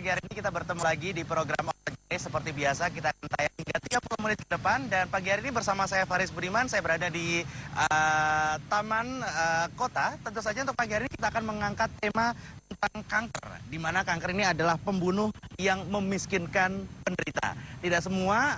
pagi hari ini kita bertemu lagi di program Oke. Seperti biasa kita akan tayang hingga 30 menit ke depan. Dan pagi hari ini bersama saya Faris Budiman, saya berada di Taman Kota. Tentu saja untuk pagi hari ini kita akan mengangkat tema tentang kanker, di mana kanker ini adalah pembunuh yang memiskinkan penderita. Tidak semua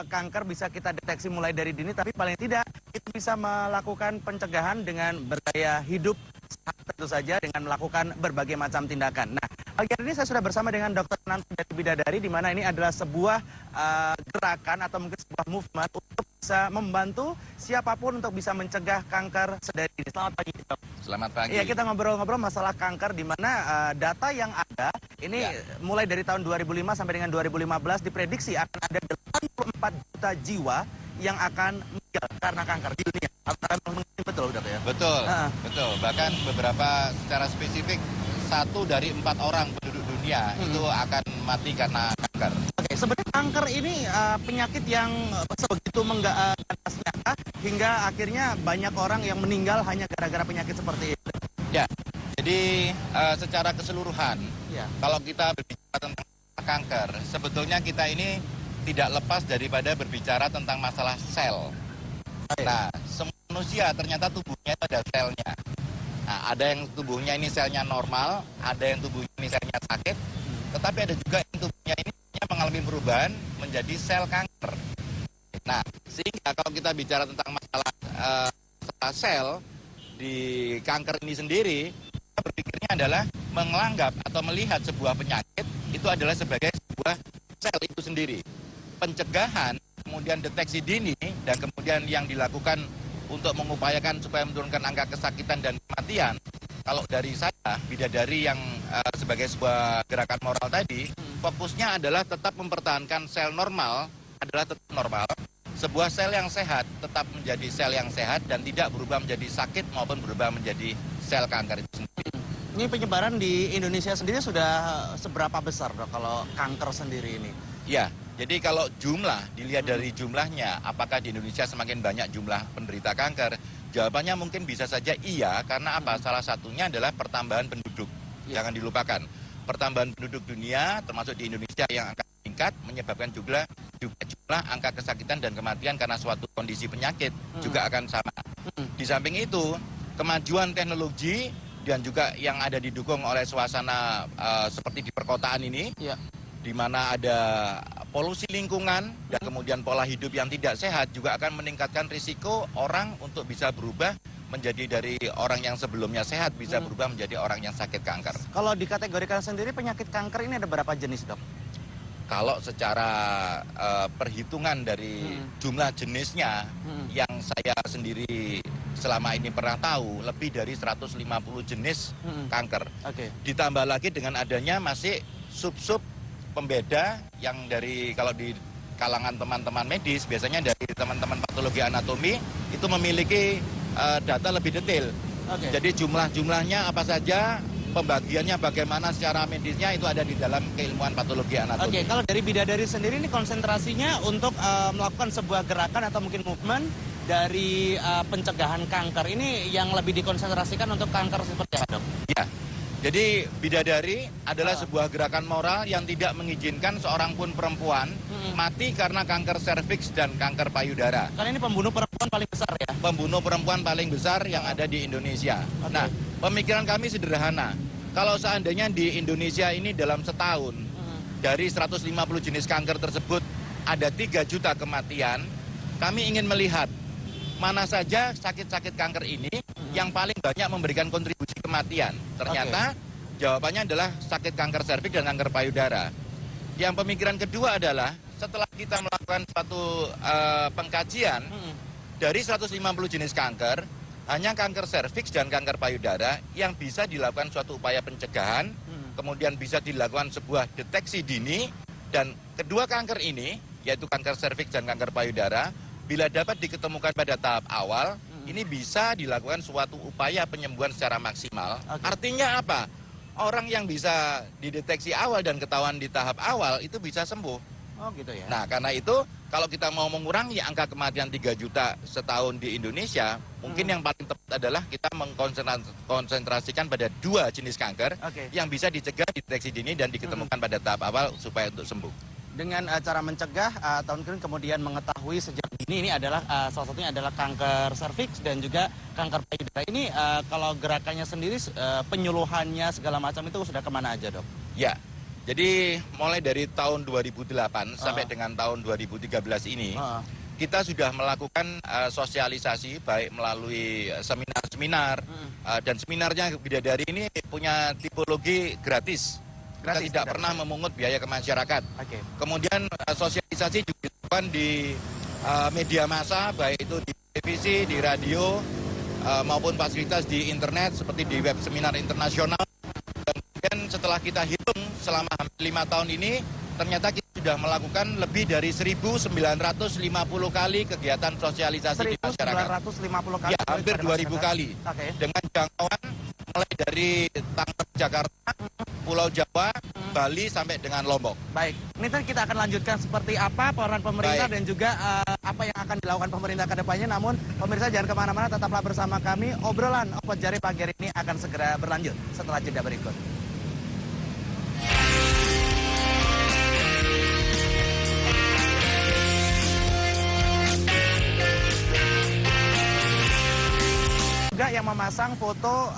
kanker bisa kita deteksi mulai dari dini, tapi paling tidak itu bisa melakukan pencegahan dengan bergaya hidup sehat, tentu saja dengan melakukan berbagai macam tindakan. Nah, pagi hari ini saya sudah bersama dengan Dr. Nanti dari Bidadari, di mana ini adalah sebuah gerakan atau mungkin sebuah movement untuk bisa membantu siapapun untuk bisa mencegah kanker sedari dini. Selamat pagi, Dok. Selamat pagi. Iya, kita ngobrol-ngobrol masalah kanker, di mana data yang ada ini mulai dari tahun 2005 sampai dengan 2015 diprediksi akan ada 84 juta jiwa yang akan meninggal karena kanker di dunia. Betul, Dok, ya? Betul, betul. Bahkan beberapa secara spesifik 1 dari 4 orang penduduk dunia itu akan mati karena kanker. Oke, sebenarnya kanker ini penyakit yang sebegitu mengganas nyata hingga akhirnya banyak orang yang meninggal hanya gara-gara penyakit seperti itu. Ya, jadi secara keseluruhan, kalau kita berbicara tentang kanker, sebetulnya kita ini tidak lepas daripada berbicara tentang masalah sel. Nah, semua manusia ternyata tubuhnya itu ada selnya. Nah, ada yang tubuhnya ini selnya normal, ada yang tubuhnya ini selnya sakit, tetapi ada juga yang tubuhnya ini mengalami perubahan menjadi sel kanker. Nah, sehingga kalau kita bicara tentang masalah sel di kanker ini sendiri, kita berpikirnya adalah menganggap atau melihat sebuah penyakit itu adalah sebagai sebuah sel itu sendiri. Pencegahan, kemudian deteksi dini, dan kemudian yang dilakukan untuk mengupayakan supaya menurunkan angka kesakitan dan kematian. Kalau dari saya, Bidadari yang sebagai sebuah gerakan moral tadi, fokusnya adalah tetap mempertahankan sel normal, adalah tetap normal. Sebuah sel yang sehat tetap menjadi sel yang sehat dan tidak berubah menjadi sakit maupun berubah menjadi sel kanker itu sendiri. Ini penyebaran di Indonesia sendiri sudah seberapa besar, Dok, kalau kanker sendiri ini? Ya, jadi kalau jumlah, dilihat dari jumlahnya, apakah di Indonesia semakin banyak jumlah penderita kanker? Jawabannya mungkin bisa saja iya, karena apa? Salah satunya adalah pertambahan penduduk. Jangan dilupakan, pertambahan penduduk dunia, termasuk di Indonesia yang akan meningkat, menyebabkan juga jumlah angka kesakitan dan kematian karena suatu kondisi penyakit juga akan sama. Di samping itu, kemajuan teknologi dan juga yang ada didukung oleh suasana seperti di perkotaan ini, di mana ada polusi lingkungan dan kemudian pola hidup yang tidak sehat juga akan meningkatkan risiko orang untuk bisa berubah menjadi dari orang yang sebelumnya sehat bisa berubah menjadi orang yang sakit kanker. Kalau dikategorikan sendiri penyakit kanker ini ada berapa jenis, Dok? Kalau secara perhitungan dari jumlah jenisnya yang saya sendiri selama ini pernah tahu, lebih dari 150 jenis kanker. Ditambah lagi dengan adanya masih sub-sub pembeda yang dari kalau di kalangan teman-teman medis, biasanya dari teman-teman patologi anatomi itu memiliki data lebih detail. Jadi jumlah-jumlahnya apa saja, pembagiannya bagaimana secara medisnya itu ada di dalam keilmuan patologi anatomi. Kalau dari Bidadari sendiri ini konsentrasinya untuk melakukan sebuah gerakan atau mungkin movement dari pencegahan kanker ini yang lebih dikonsentrasikan untuk kanker seperti apa, Dok? Ya. Jadi Bidadari adalah sebuah gerakan moral yang tidak mengizinkan seorang pun perempuan mati karena kanker serviks dan kanker payudara. Karena ini pembunuh perempuan paling besar ya? Pembunuh perempuan paling besar yang ada di Indonesia. Nah, pemikiran kami sederhana. Kalau seandainya di Indonesia ini dalam setahun, dari 150 jenis kanker tersebut ada 3 juta kematian, kami ingin melihat mana saja sakit-sakit kanker ini yang paling banyak memberikan kontribusi kematian. Ternyata jawabannya adalah sakit kanker serviks dan kanker payudara. Yang pemikiran kedua adalah setelah kita melakukan suatu pengkajian dari 150 jenis kanker, hanya kanker serviks dan kanker payudara yang bisa dilakukan suatu upaya pencegahan, kemudian bisa dilakukan sebuah deteksi dini, dan kedua kanker ini, yaitu kanker serviks dan kanker payudara, bila dapat diketemukan pada tahap awal, ini bisa dilakukan suatu upaya penyembuhan secara maksimal. Artinya apa? Orang yang bisa dideteksi awal dan ketahuan di tahap awal itu bisa sembuh. Oh gitu ya. Nah, karena itu kalau kita mau mengurangi angka kematian 3 juta setahun di Indonesia, mungkin yang paling tepat adalah kita mengkonsentrasikan pada 2 jenis kanker yang bisa dicegah, dideteksi dini, dan diketemukan pada tahap awal supaya untuk sembuh. Dengan cara mencegah atau kemudian mengetahui sejak dini, ini adalah salah satunya adalah kanker serviks dan juga kanker payudara. Ini kalau gerakannya sendiri, penyuluhannya segala macam itu sudah kemana aja, Dok? Ya. Jadi mulai dari tahun 2008 sampai dengan tahun 2013 ini, kita sudah melakukan sosialisasi baik melalui seminar-seminar, dan seminarnya Bidadari ini punya tipologi gratis. Kita tidak pernah memungut biaya ke masyarakat. Kemudian sosialisasi juga dilakukan di media massa, baik itu di televisi, di radio, maupun fasilitas di internet seperti di web seminar internasional. Dan setelah kita hitung selama hampir 5 tahun ini, ternyata kita sudah melakukan lebih dari 1.950 kali kegiatan sosialisasi di masyarakat. 1.950 kali? Ya, hampir 2.000 kali. Dengan jangkauan mulai dari Tangerang, Jakarta, Pulau Jawa, Bali, sampai dengan Lombok. Baik, ini tadi kita akan lanjutkan seperti apa peran pemerintah dan juga apa yang akan dilakukan pemerintah ke depannya. Namun pemirsa jangan kemana-mana, tetaplah bersama kami. Obrolan Opat Jari pagi hari ini akan segera berlanjut setelah jeda berikut. Juga yang memasang foto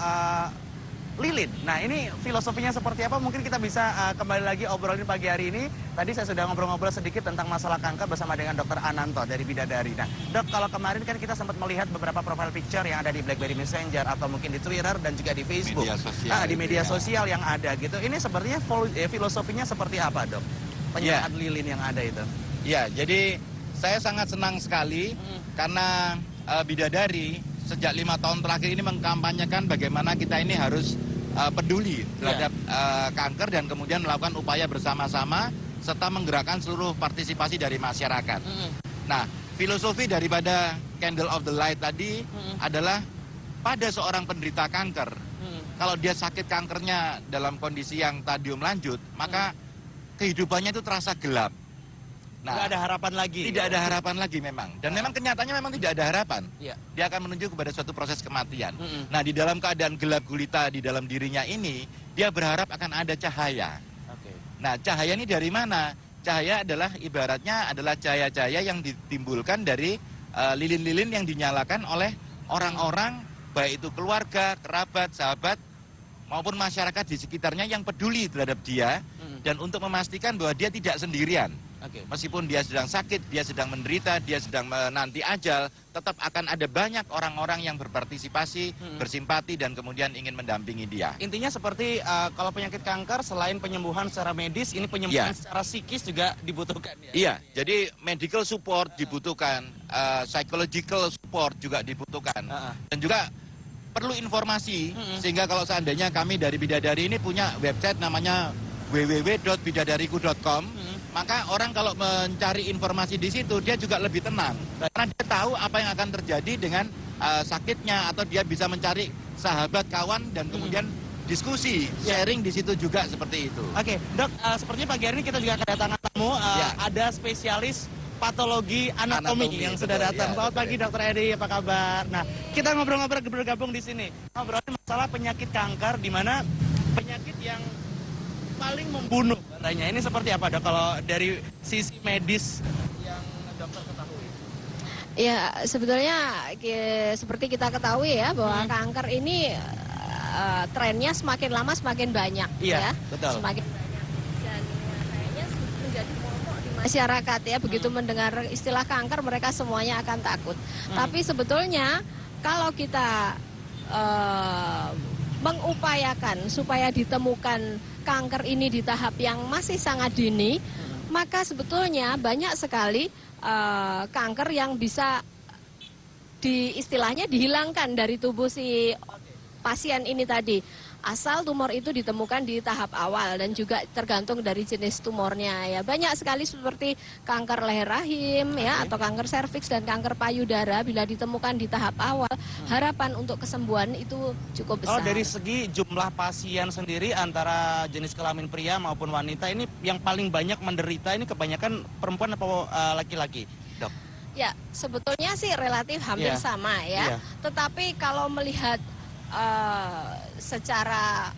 lilin. Nah, ini filosofinya seperti apa? Mungkin kita bisa kembali lagi obrolin pagi hari ini. Tadi saya sudah ngobrol-ngobrol sedikit tentang masalah kanker bersama dengan Dr. Ananto dari Bidadari. Nah, Dok, kalau kemarin kan kita sempat melihat beberapa profile picture yang ada di BlackBerry Messenger atau mungkin di Twitter dan juga di Facebook. Di media sosial yang ada gitu. Ini sepertinya filosofinya seperti apa, Dok? Penyerahan lilin yang ada itu. Ya, jadi saya sangat senang sekali karena Bidadari sejak 5 tahun terakhir ini mengkampanyekan bagaimana kita ini harus peduli terhadap kanker dan kemudian melakukan upaya bersama-sama serta menggerakkan seluruh partisipasi dari masyarakat. Nah, filosofi daripada Candle of the Light tadi adalah pada seorang penderita kanker, kalau dia sakit kankernya dalam kondisi yang stadium lanjut, maka kehidupannya itu terasa gelap. Nah, tidak ada harapan lagi. Tidak ada harapan lagi memang. Dan memang kenyataannya memang tidak ada harapan. Dia akan menuju kepada suatu proses kematian. Nah, di dalam keadaan gelap gulita di dalam dirinya ini, dia berharap akan ada cahaya. Nah, cahaya ini dari mana? Cahaya adalah ibaratnya adalah cahaya-cahaya yang ditimbulkan dari lilin-lilin yang dinyalakan oleh orang-orang, baik itu keluarga, kerabat, sahabat, maupun masyarakat di sekitarnya yang peduli terhadap dia, dan untuk memastikan bahwa dia tidak sendirian. Meskipun dia sedang sakit, dia sedang menderita, dia sedang menanti ajal, tetap akan ada banyak orang-orang yang berpartisipasi, bersimpati, dan kemudian ingin mendampingi dia. Intinya seperti kalau penyakit kanker, selain penyembuhan secara medis, ini penyembuhan secara psikis juga dibutuhkan. Iya, jadi medical support dibutuhkan, psychological support juga dibutuhkan, dan juga perlu informasi, sehingga kalau seandainya kami dari Bidadari ini punya website namanya www.bidadariku.com, maka orang kalau mencari informasi di situ dia juga lebih tenang karena dia tahu apa yang akan terjadi dengan sakitnya, atau dia bisa mencari sahabat, kawan, dan kemudian diskusi, sharing di situ juga seperti itu. Dok, sepertinya pagi hari ini kita juga kedatangan tamu, ada spesialis patologi anatomi yang sudah datang. Selamat pagi, Dr. Edi, apa kabar? Nah, kita ngobrol-ngobrol bergabung di sini. Ngobrolin masalah penyakit kanker, di mana penyakit yang paling membunuh katanya. Ini seperti apa, Dok, kalau dari sisi medis yang dokter ketahui? Ya, sebetulnya seperti kita ketahui ya bahwa kanker ini trennya semakin lama semakin banyak. Iya, betul. Semakin banyak. Dan kayaknya menjadi momok di masyarakat ya, begitu mendengar istilah kanker mereka semuanya akan takut. Tapi sebetulnya kalau kita mengupayakan supaya ditemukan kanker ini di tahap yang masih sangat dini, maka sebetulnya banyak sekali kanker yang bisa istilahnya dihilangkan dari tubuh si pasien ini tadi. asal tumor itu ditemukan di tahap awal dan juga tergantung dari jenis tumornya ya. Banyak sekali seperti kanker leher rahim ya atau kanker serviks dan kanker payudara bila ditemukan di tahap awal, harapan untuk kesembuhan itu cukup besar. Kalau dari segi jumlah pasien sendiri antara jenis kelamin pria maupun wanita ini yang paling banyak menderita ini kebanyakan perempuan atau laki-laki, Dok? Ya, sebetulnya sih relatif hampir sama ya. Tetapi kalau melihat secara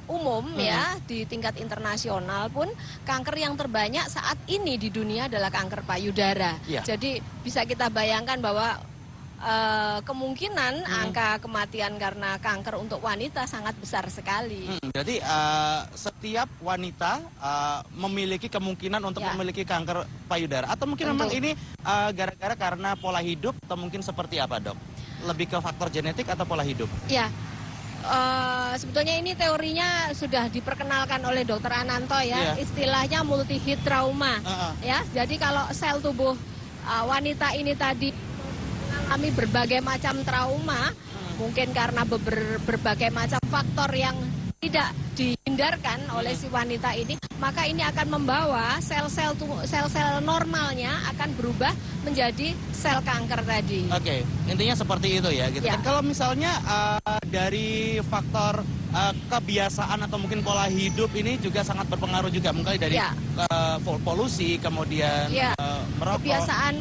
umum ya di tingkat internasional pun kanker yang terbanyak saat ini di dunia adalah kanker payudara. Jadi bisa kita bayangkan bahwa kemungkinan angka kematian karena kanker untuk wanita sangat besar sekali. Jadi setiap wanita memiliki kemungkinan untuk memiliki kanker payudara atau mungkin memang ini gara-gara karena pola hidup atau mungkin seperti apa, Dok? Lebih ke faktor genetik atau pola hidup? Ya, sebetulnya ini teorinya sudah diperkenalkan oleh Dr. Ananto ya, istilahnya multi-hit trauma. Ya, jadi kalau sel tubuh wanita ini tadi mengalami berbagai macam trauma, mungkin karena berbagai macam faktor yang tidak dihindarkan oleh si wanita ini, maka ini akan membawa sel-sel normalnya akan berubah menjadi sel kanker tadi. Oke, intinya seperti itu ya gitu. Kan kalau misalnya dari faktor kebiasaan atau mungkin pola hidup ini juga sangat berpengaruh juga, mungkin dari polusi, kemudian merokok. Kebiasaan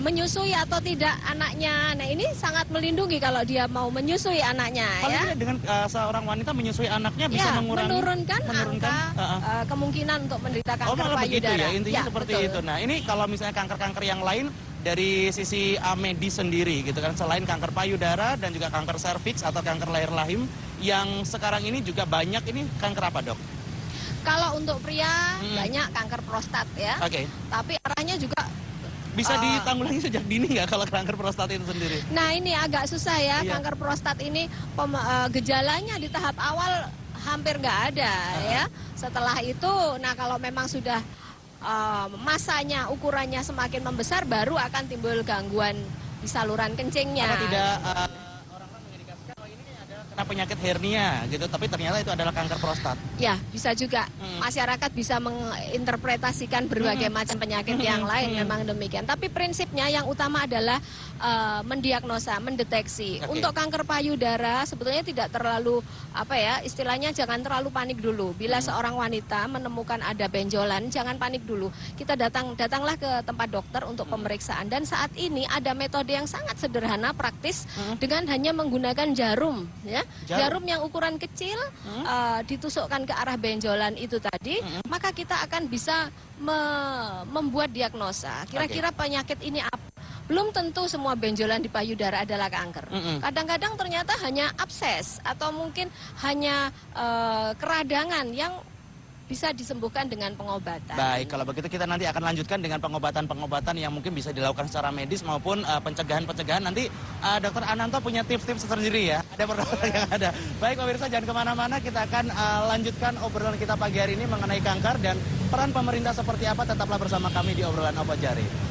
menyusui atau tidak anaknya. Nah, ini sangat melindungi kalau dia mau menyusui anaknya. Paling dengan seorang wanita menyusui anaknya bisa menurunkan angka kemungkinan untuk menderita kanker payudara. Begitu ya, intinya seperti betul. itu. Nah, ini kalau misalnya kanker-kanker yang lain dari sisi medis sendiri gitu kan, selain kanker payudara dan juga kanker serviks atau kanker leher rahim yang sekarang ini juga banyak, ini kanker apa, Dok? Kalau untuk pria banyak kanker prostat ya. Tapi arahnya juga bisa ditanggulangi sejak dini nggak kalau kanker prostat itu sendiri? Nah, ini agak susah ya. Kanker prostat ini gejalanya di tahap awal hampir nggak ada ya. Setelah itu, nah kalau memang sudah masanya, ukurannya semakin membesar, baru akan timbul gangguan di saluran kencingnya. Apa tidak orang-orang mengindikasikan ini ada kena penyakit hernia gitu, tapi ternyata itu adalah kanker prostat? Ya, bisa juga. Masyarakat bisa menginterpretasikan berbagai macam penyakit yang lain, memang demikian. Tapi prinsipnya yang utama adalah mendiagnosa, mendeteksi. Untuk kanker payudara sebetulnya tidak terlalu istilahnya jangan terlalu panik dulu. Bila seorang wanita menemukan ada benjolan, jangan panik dulu. Kita datanglah ke tempat dokter untuk pemeriksaan. Dan saat ini ada metode yang sangat sederhana, praktis, dengan hanya menggunakan jarum, ya. Jarum yang ukuran kecil ditusukkan ke arah benjolan itu tadi, maka kita akan bisa membuat diagnosa. Kira-kira penyakit ini apa? Belum tentu semua benjolan di payudara adalah kanker. Kadang-kadang ternyata hanya abses atau mungkin hanya keradangan yang bisa disembuhkan dengan pengobatan. Baik, kalau begitu kita nanti akan lanjutkan dengan pengobatan-pengobatan yang mungkin bisa dilakukan secara medis maupun pencegahan-pencegahan. Nanti Dr. Ananto punya tips-tips tersendiri ya. Ada program yang ada. Baik, pemirsa jangan kemana-mana. Kita akan lanjutkan obrolan kita pagi hari ini mengenai kanker dan peran pemerintah seperti apa. Tetaplah bersama kami di obrolan Opajari.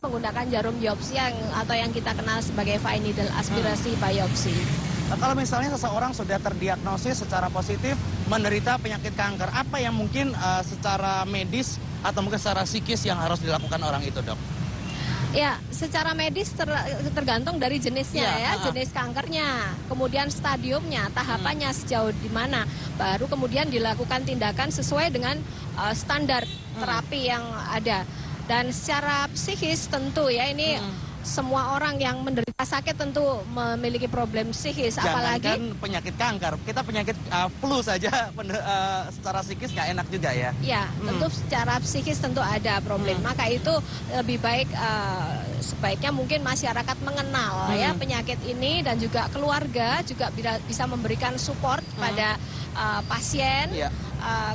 Menggunakan jarum biopsi atau yang kita kenal sebagai fine needle aspirasi biopsi. Nah, kalau misalnya seseorang sudah terdiagnosis secara positif menderita penyakit kanker, apa yang mungkin secara medis atau mungkin secara psikis yang harus dilakukan orang itu, Dok? Ya, secara medis tergantung dari jenisnya jenis kankernya, kemudian stadiumnya, tahapannya sejauh di mana, baru kemudian dilakukan tindakan sesuai dengan standar terapi yang ada. Dan secara psikis tentu ya ini semua orang yang menderita sakit tentu memiliki problem psikis. Apalagi kan penyakit kanker, kita penyakit flu saja secara psikis nggak enak juga ya. Ya, tentu secara psikis tentu ada problem. Maka itu lebih baik sebaiknya mungkin masyarakat mengenal ya penyakit ini, dan juga keluarga juga bisa memberikan support pada pasien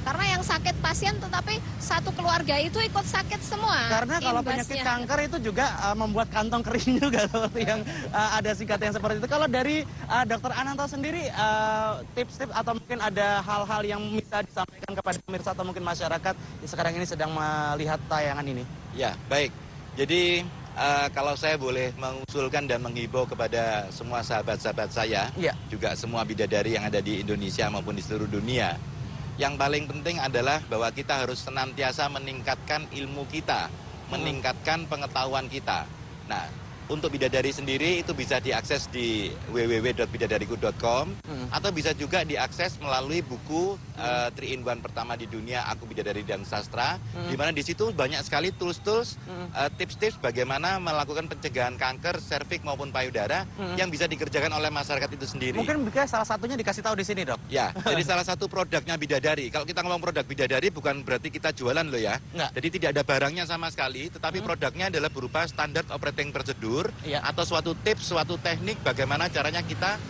karena yang sakit pasien tetapi satu keluarga itu ikut sakit semua. Karena kalau penyakit imbasnya. kanker itu juga membuat kantong kering juga seperti yang ada singkat yang seperti itu. Kalau dari Dokter Ananto sendiri tips-tips atau mungkin ada hal-hal yang bisa disampaikan kepada pemirsa atau mungkin masyarakat yang sekarang ini sedang melihat tayangan ini? Ya, baik. Jadi kalau saya boleh mengusulkan dan menghibau kepada semua sahabat-sahabat saya, Iya. juga semua bidadari yang ada di Indonesia maupun di seluruh dunia, yang paling penting adalah bahwa kita harus senantiasa meningkatkan ilmu kita, meningkatkan pengetahuan kita. Nah, untuk bidadari sendiri itu bisa diakses di www.bidadariku.com atau bisa juga diakses melalui buku 3-in-1 pertama di dunia, Aku Bidadari dan Sastra, di mana di situ banyak sekali tools-tools, tips-tips bagaimana melakukan pencegahan kanker, serviks maupun payudara yang bisa dikerjakan oleh masyarakat itu sendiri. Mungkin salah satunya dikasih tahu di sini, Dok. Ya, jadi salah satu produknya Bidadari. Kalau kita ngomong produk Bidadari bukan berarti kita jualan loh ya. Enggak. Jadi tidak ada barangnya sama sekali, tetapi produknya adalah berupa standar operating procedure Iya. atau suatu tips, suatu teknik bagaimana caranya kita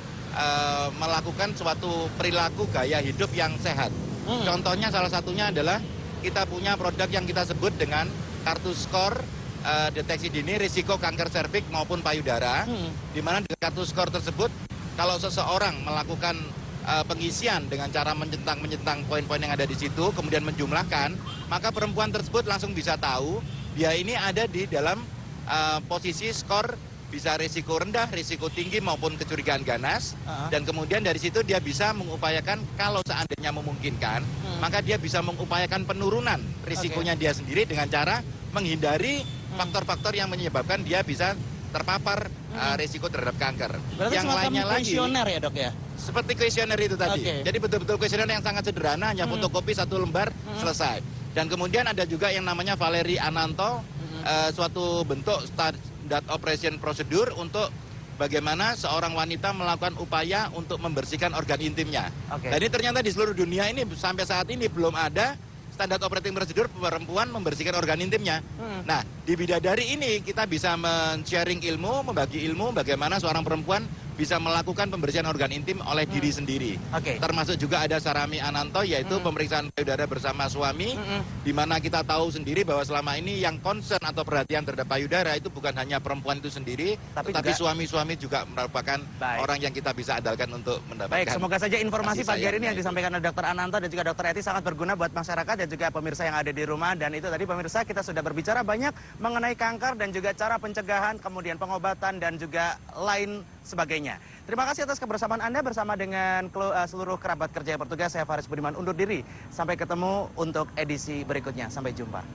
melakukan suatu perilaku gaya hidup yang sehat. Contohnya salah satunya adalah kita punya produk yang kita sebut dengan kartu skor deteksi dini risiko kanker serviks maupun payudara, di mana dengan kartu skor tersebut kalau seseorang melakukan pengisian dengan cara menyentang poin-poin yang ada di situ, kemudian menjumlahkan, maka perempuan tersebut langsung bisa tahu dia ini ada di dalam posisi skor bisa risiko rendah, risiko tinggi maupun kecurigaan ganas, dan kemudian dari situ dia bisa mengupayakan kalau seandainya memungkinkan, maka dia bisa mengupayakan penurunan risikonya dia sendiri dengan cara menghindari faktor-faktor yang menyebabkan dia bisa terpapar risiko terhadap kanker. Berarti yang lainnya lagi kuesioner ya, Dok ya? seperti kuesioner itu tadi. Oke. Jadi betul-betul kuesioner yang sangat sederhana, hanya fotokopi 1 lembar selesai. Dan kemudian ada juga yang namanya Valeri Ananto, suatu bentuk standar operation procedure untuk bagaimana seorang wanita melakukan upaya untuk membersihkan organ intimnya. Oke. Dan ini ternyata di seluruh dunia ini sampai saat ini belum ada standar operating procedure perempuan membersihkan organ intimnya. Nah, di Bidadari ini kita bisa men-sharing ilmu, membagi ilmu bagaimana seorang perempuan bisa melakukan pembersihan organ intim oleh diri sendiri. Oke. Termasuk juga ada Sarami Ananto, yaitu pemeriksaan payudara bersama suami, di mana kita tahu sendiri bahwa selama ini yang concern atau perhatian terhadap payudara itu bukan hanya perempuan itu sendiri, Tapi tetapi juga- suami-suami juga merupakan Baik. orang yang kita bisa andalkan untuk mendapatkan. Baik, semoga saja informasi kasih pagi hari ini sayangnya yang itu. disampaikan oleh Dr. Ananto dan juga Dr. Eti sangat berguna buat masyarakat dan juga pemirsa yang ada di rumah. Dan itu tadi pemirsa, kita sudah berbicara banyak mengenai kanker dan juga cara pencegahan, kemudian pengobatan dan juga lain sebagainya. Terima kasih atas kebersamaan Anda bersama dengan seluruh kerabat kerja yang bertugas. Saya Faris Budiman undur diri. Sampai ketemu untuk edisi berikutnya. Sampai jumpa.